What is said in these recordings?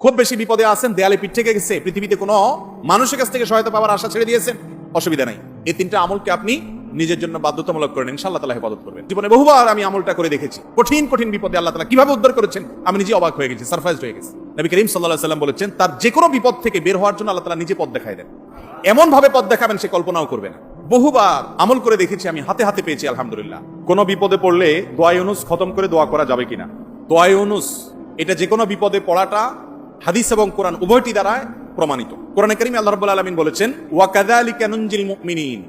খুব বেশি বিপদে আছেন, দেয়ালে পিঠ থেকে গেছে, পৃথিবীতে কোনো মানুষের কাছ থেকে সহায়তা পাওয়ার আশা ছেড়ে দিয়েছেন, অসুবিধা নাই। এই তিনটা আমলকে আপনি নিজের জন্য বাধ্যতামূলক করেন, ইনশাআল্লাহ তাআলা হেফাজত করবেন। জীবনে বহুবার আমি আমলটা করে দেখেছি, কঠিন কঠিন বিপদে আল্লাহ তাআলা কিভাবে উদ্ধার করেছেন আমি নিজে অবাক হয়ে গেছি, সারপ্রাইজ হয়ে গেছি। নবী করিম সাল্লাল্লাহু আলাইহি ওয়াসাল্লাম বলেছেন, তার যে কোনো বিপদ থেকে বের হওয়ার জন্য আল্লাহ তাআলা নিজে পথ দেখায় দেন। এমন ভাবে পথ দেখাবেন সে কল্পনাও করবে না। বহুবার আমল করে দেখেছি আমি, হাতে হাতে পেয়েছি আলহামদুলিল্লাহ। কোন বিপদে পড়লে দোয়া ইউনুস খতম করে দোয়া করা যাবে কিনা? দোয়া ইউনুস এটা যে কোনো বিপদে পড়াটা হাদিস এবং কোরআন উভয়টি দ্বারা প্রমাণিত। কোরআনে কারীমে আল্লাহ রাব্বুল আলামিন বলেছেন, ওয়া কাযালিকা নুনজিল মুমিনিন।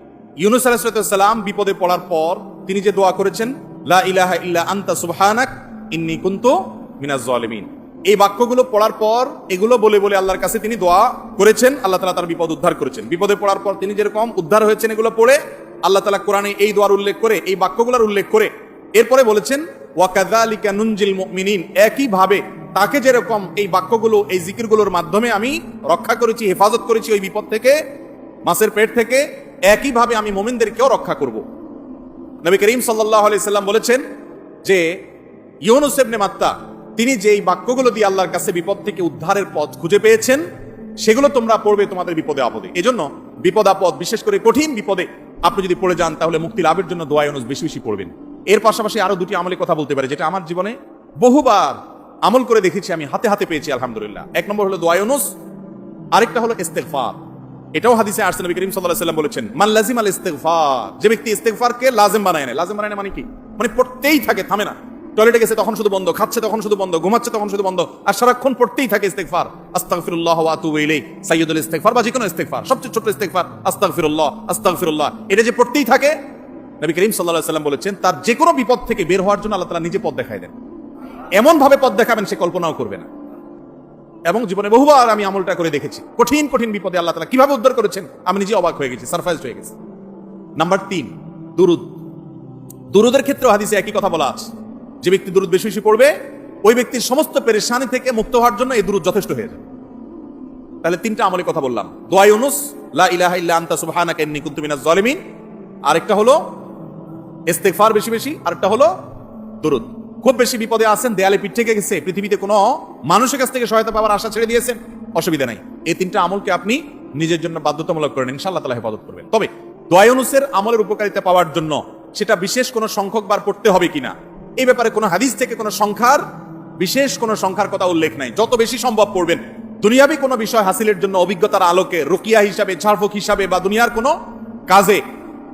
ইউনুস আলাইহিস সালাম বিপদে পড়ার পর তিনি যে দোয়া করেছেন, লা ইলাহা ইল্লা আনতা সুবহানাক ইন্নী কুনতু মিনাজ জালিমিন, এই বাক্যগুলো পড়ার পর এগুলো বলে বলে আল্লাহর কাছে তিনি দোয়া করেছেন, আল্লাহ তাআলা তার বিপদ উদ্ধার করেছেন। বিপদে পড়ার পর তিনি যেরকম উদ্ধার হয়েছেন এগুলো পড়ে আল্লাহ তাআলা কোরআনে এই দোয়ার উল্লেখ করে, এই বাক্যগুলোর উল্লেখ করে এরপরে বলেছেন, ওয়া কাযালিকা নুনজিল মুমিনিন, একই ভাবে তাকে যেরকম এই বাক্যগুলো এই জিকিরগুলোর মাধ্যমে আমি রক্ষা করেছি, হেফাজত করেছি ওই বিপদ থেকে, মাছের পেট থেকে, একই ভাবে আমি মুমিনদেরকেও রক্ষা করব। নবী করিম সাল্লাল্লাহু আলাইহি সাল্লাম বলেছেন যে ইউনুস ইবনে মাত্তা তিনি যে এই বাক্যগুলো দিয়ে আল্লাহর কাছে বিপদ থেকে উদ্ধারের পথ খুঁজে পেয়েছেন, সেগুলো তোমরা পড়বে তোমাদের বিপদে আপদে। এজন্য বিপদ আপদ, বিশেষ করে কঠিন বিপদে আপনি যদি পড়ে যান তাহলে মুক্তি লাভের জন্য দোয়া ইউনুস বেশি বেশি পড়বেন। এর পাশাপাশি আরো দুটি আমলের কথা বলতে পারি, যেটা আমার জীবনে বহুবার আমল করে দেখেছি আমি, হাতে হাতে পেয়েছি আলহামদুলিল্লাহ। এক নম্বর হলো দোয়া ইউনুস, আরেকটা হলো ইস্তেগফার। এটাও হাদিসে আসছে, নবী করিম সাল্লাল্লাহু আলাইহি ওয়াসাল্লাম বলেছেন, মান লাজিমাল ইস্তেগফার, যে ব্যক্তি ইস্তেগফারকে লাজিম বানায় নেয়। লাজিম বানায় নেয় মানে কি? মানে পড়তেই থাকে, থামে না। টয়লেটে গেছে তখন শুধু বন্ধ, খাচ্ছে তখন শুধু বন্ধ, ঘুমাচ্ছে তখন শুধু বন্ধ, আর সারাক্ষণ পড়তেই থাকে ইস্তেগফার। আস্তাগফিরুল্লাহ ওয়া আতুবু ইলাইহি, সাইয়্যিদুল ইস্তেগফার বা যে কোনো ইস্তেগফার, সবচেয়ে ছোট ইস্তেগফার আস্তাগফিরুল্লাহ আস্তাগফিরুল্লাহ, এটা যে পড়তেই থাকে, নবী করিম সাল্লাল্লাহু আলাইহি ওয়াসাল্লাম বলেছেন, তার যে কোনো বিপদ থেকে বের হওয়ার জন্য আল্লাহ তাআলা নিজে পথ দেখায় দেন। এমন ভাবে পথ দেখাবেন সে কল্পনাও করবে না। এবং জীবনে বহুবার আমি আমলটা করে দেখেছি, কঠিন কঠিন বিপদে আল্লাহ তাআলা কিভাবে উদ্ধার করেছেন আমি নিজে অবাক হয়ে গেছি, সারপ্রাইজ হয়ে গেছি। নাম্বার 3, দুরুদ। দুরুদের ক্ষেত্রে হাদিসে একই কথা বলা আছে, যে ব্যক্তি দুরুদ বেশি বেশি পড়বে ওই ব্যক্তির সমস্ত পেরেশানি থেকে মুক্ত হওয়ার জন্য এই দুরুদ যথেষ্ট হয়ে যায়। তাহলে 3টা আমলের কথা বললাম, দোয়া ইউনুস, লা ইলাহা ইল্লা আনতা সুবহানাকা ইন্নী কুনতু মিনাজ জালিমিন, আরেকটা হলো ইস্তেগফার বেশি বেশি, আরেকটা হলো দুরুদ। খুব বেশি বিপদে আছেন, দেয়ালে পিঠ থেকে গেছে, পৃথিবীতে কোনো মানুষের কাছ থেকে সহায়তা পাওয়ার আশা ছেড়ে দিয়েছেন, অসুবিধা নাই। এই 3টা আমলকে আপনি নিজের জন্য বাধ্যতামূলক করেন, ইনশাআল্লাহ তাআলা হেফাজত করবেন। তবে দোয়া ইউনুসের আমলের উপকারিতা পাওয়ার জন্য সেটা বিশেষ কোনো সংখ্যক বার পড়তে হবে কিনা, এই ব্যাপারে কোনো হাদিস থেকে কোনো সংখ্যার, বিশেষ কোনো সংখ্যার কথা উল্লেখ নাই। যত বেশি সম্ভব পড়বেন। দুনিয়াবি কোনো বিষয় হাসিলের জন্য অভিজ্ঞতার আলোকে, রুকিয়া হিসাবে, ঝাড়ফুঁক হিসাবে, বা দুনিয়ার কোনো কাজে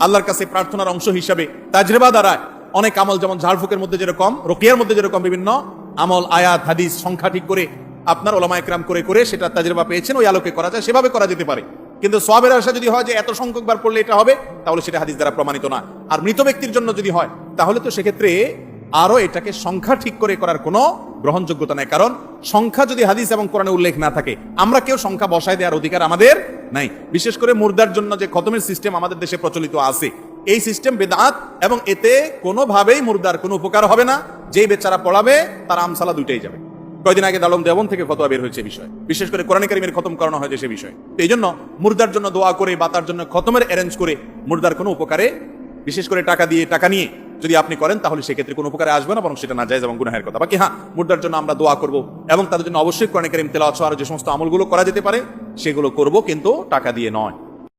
আল্লাহর কাছে প্রার্থনার অংশ হিসাবে তাজরিবা দ্বারা অনেক আমল, যেমন ঝাড়ফুঁকের মধ্যে যেরকম, রুকিয়ার মধ্যে যেরকম বিভিন্ন আমল, আয়াত, হাদিস সংখ্যা ঠিক করে আপনার ওলামা ইকরাম করে করে সেটা তাজরিবা পেয়েছেন, ওই আলোকে করা যায়, সেভাবে করা যেতে পারে। কিন্তু সওয়াবের আশা যদি হয় যে এত সংখ্যক বার পড়লে এটা হবে, তাহলে সেটা হাদিস দ্বারা প্রমাণিত না। আর মৃত ব্যক্তির জন্য যদি হয় তাহলে তো সেক্ষেত্রে আরো এটাকে সংখ্যা ঠিক করে করার কোনো গ্রহণযোগ্যতা নাই। কারণ সংখ্যা যদি হাদিস এবং কোরআনে উল্লেখ না থাকে, আমরা কেউ সংখ্যা বসায় দেওয়ার অধিকার আমাদের নাই। বিশেষ করে মুর্দার জন্য যে খতমের সিস্টেম আমাদের দেশে প্রচলিত আছে, এই সিস্টেম বেদাত, এবং এতে কোনোভাবেই মুর্দার কোনো উপকার হবে না। যেই বেচারা পড়াবে তার আমসালা দুইটাই যাবে। কয়েকদিন আগে দালম দেওবন থেকে ফতোয়া বের হয়েছে বিষয়, বিশেষ করে কোরআন কারীমের খতম করানো হয় যে সে বিষয়। তো এই জন্য মুর্দার জন্য দোয়া করে বা তার জন্য খতমের অ্যারেঞ্জ করে মুর্দার কোনো উপকারে, বিশেষ করে টাকা নিয়ে যদি আপনি করেন তাহলে সেক্ষেত্রে কোনো উপকারে আসবে না, বরং সেটা নাজায়েজ এবং গুনাহের কথা। বাকি হ্যাঁ, মুর্দার জন্য আমরা দোয়া করব এবং তাদের জন্য অবশ্যই কোরআন কারীম তেলাওয়াত সহ আর যে সমস্ত আমলগুলো করা যেতে পারে সেগুলো করব, কিন্তু টাকা দিয়ে নয়।